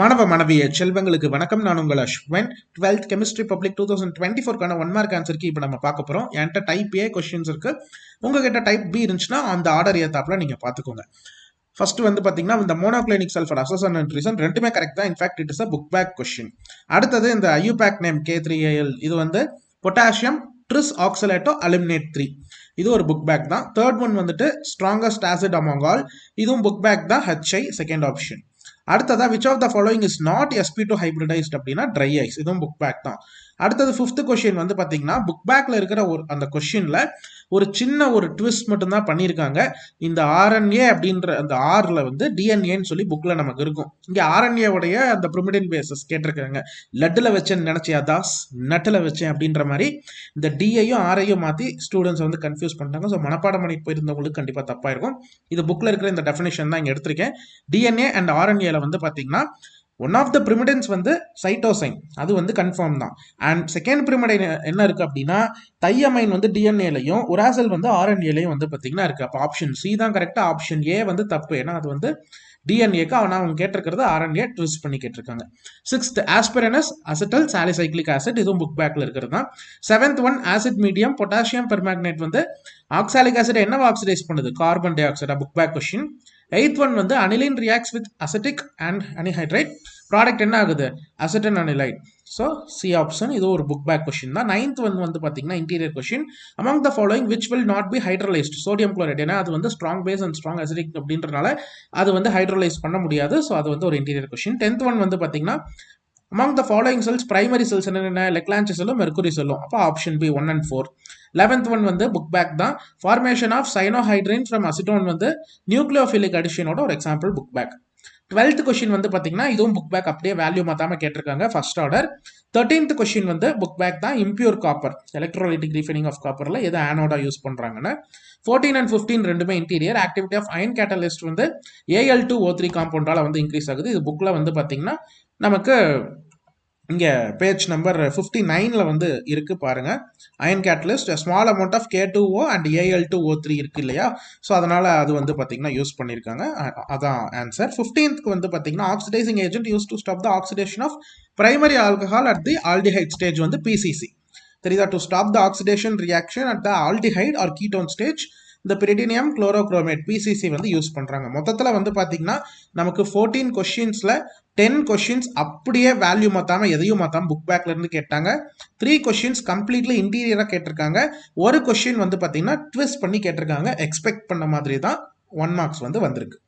மாணவ மாணவிய செல்வங்களுக்கு வணக்கம். நான் உங்கள் Ashwan. 12th chemistry public 2024 1 mark ஆன்சருக்கு இப்போ நம்ம பார்க்க போறோம். என்கிட்ட டைப் ஏ கொஸ்டின்ஸ் இருக்கு, உங்ககிட்ட டைப் பி இருந்துச்சுன்னா அந்த ஆர்டர் ஏத்தாப்புல நீங்க பாத்துக்கோங்க. ஃபர்ஸ்ட் வந்து பாத்தீங்கன்னா இந்த monoclinic sulphur assertion and reason ரெண்டுமே கரெக்ட் தான். In fact it is a book back question. அடுத்தது இந்த ஐயூபேக் நேம் K3Al, இது வந்து பொட்டாசியம் ட்ரிஸ் ஆக்சலேட்டோ அலுமினேட் 3, இது ஒரு புக் பேக் தான். தேர்ட் ஒன் வந்துட்டு ஸ்ட்ராங்கஸ்ட் ஆசிட் அமாங் ஆல், இதுவும் புக் பேக் தான். HI second option. அடுத்ததா which of the following is not sp2 hybridised அப்படின்னா ட்ரை ஐஸ், இதுவும் புக் பேக் தான். அடுத்தது ஃபிஃப்த் கொஸ்டின் வந்து பாத்தீங்கன்னா புக் பேக்ல இருக்கிற ஒரு அந்த கொஸ்டின்ல ஒரு சின்ன ஒரு ட்விஸ்ட் மட்டும் தான் பண்ணியிருக்காங்க. இந்த RNA அப்படின்ற அந்த ஆர்ல வந்து டிஎன்ஏன்னு சொல்லி புக்ல நமக்கு இருக்கும். இங்க RNA உடைய அந்த ப்ரிமிடின் பேசஸ் கேட்டிருக்காங்க. லட்டுல வச்சேன்னு நினைச்சியா தாஸ், நட்டுல வச்சேன் அப்படின்ற மாதிரி இந்த டிஐயும் ஆரையும் மாத்தி ஸ்டூடெண்ட்ஸ் வந்து கன்ஃபியூஸ் பண்ணிட்டாங்க. ஸோ மனப்பாடம் பண்ணிட்டு போயிருந்தவங்களுக்கு கண்டிப்பா தப்பா இருக்கும். இது புக்ல இருக்கிற இந்த டெஃபினேஷன் தான் இங்க எடுத்திருக்கேன். டிஎன்ஏ அண்ட் RNA வந்து பாத்தீங்கன்னா ஒன் ஆஃப் த பிரிமிடன்ஸ் வந்து சைட்டோசைன், அது வந்து கன்ஃபார்ம் தான். அண்ட் செகண்ட் பிரிமிடைன் என்ன இருக்கு அப்படின்னா தையமைன் வந்து டிஎன்ஏலையும் உராசல் வந்து RNAலையும் வந்து பாத்தீங்கன்னா இருக்கு. அப்போ ஆப்ஷன் சி தான் கரெக்டா, ஆப்ஷன் ஏ வந்து தப்பு. ஏன்னா அது வந்து டிஎன்ஏக்கு அவங்க கேட்டிருக்கிறது RNA ட்விஸ்ட் பண்ணி கேட்டிருக்காங்க. Sixth aspirin is acetyl salicylic acid, இதுவும் புக் பேக்ல இருக்கிறது தான். Seventh one acid medium potassium permanganate வந்து ஆக்சாலிக் ஆசிட் என்னவா ஆக்சிடைஸ் பண்ணுது, கார்பன் டை ஆக்சைடா, book back question. Eighth one வந்து aniline reacts with acetic and anhydride, product என்ன ஆகுது, acetanilide. So C option, இது ஒரு புக் பேக் கொஸ்டின் தான். நைன்த் ஒன் வந்து பார்த்தீங்கன்னா interior question. Among the following which will not be hydrolysed, sodium chloride, ஏன்னா அது வந்து strong base and strong acidic அப்படின்றனால அது வந்து ஹைட்ரலைஸ் பண்ண முடியாது. ஸோ அது வந்து ஒரு இன்டீரியர் கொஸ்டின். டென்த் ஒன் வந்து பார்த்தீங்கன்னா among the following cells primary cells என்ன, லெக்லான்ச் செல்லும் மெர்குரி செல்லும். அப்போ option B 1 and 4. 11th one வந்து புக் பேக் தான். Formation of cyanohydrin from acetone வந்து நியூக்ளியோஃபிலிக் அடிஷனோட ஒரு example, book back. 12th question வந்து பாத்தீங்கன்னா இதுவும் புக் பேக், அப்படியே வேல்யூ மாத்தாம கேட்டிருக்காங்க, ஃபர்ஸ்ட் ஆர்டர். 13th கொஸ்டின் வந்து புக் பேக் தான். Impure copper, electrolytic refining of காப்பர்ல எது ஆனோடா யூஸ் பண்றாங்கன்னு. 14 and 15 ரெண்டுமே interior. Activity of iron catalyst வந்து Al2O3 காம்பவுண்டால வந்து இன்க்ரீஸ் ஆகுது. இது புக்ல வந்து பாத்தீங்கன்னா நமக்கு இங்க பேஜ் நம்பர் 59ல வந்து இருக்கு பாருங்க. Iron catalyst small amount of K2O and Al2O3 இருக்கு இல்லையா, ஸோ அதனால அது வந்து பாத்தீங்கன்னா யூஸ் பண்ணிருக்காங்க. அதான் ஆன்சர். 15th வந்து பாத்தீங்கன்னா oxidising agent use to stop the oxidation of primary alcohol at the aldehyde stage வந்து PCC. தெரியுதா, to stop the oxidation reaction at the aldehyde or ketone stage இந்த பிரிடினியம் குளோரோக்ரோமேட் PCC வந்து use பண்றாங்க. மொத்தத்தில் வந்து பாத்தீங்கன்னா நமக்கு 14 கொஸ்டின்ஸ்ல 10 கொஸ்டின்ஸ் அப்படியே வேல்யூ மாத்தாம எதையும் மாத்தாம புக் பேக்ல இருந்து கேட்டாங்க. 3 கொஸ்டின்ஸ் கம்ப்ளீட்லி இன்டீரியரா கேட்டிருக்காங்க. ஒரு கொஸ்டின் வந்து பாத்தீங்கன்னா ட்விஸ்ட் பண்ணி கேட்டிருக்காங்க. எக்ஸ்பெக்ட் பண்ண மாதிரி தான் 1 மார்க்ஸ் வந்து வந்திருக்கு.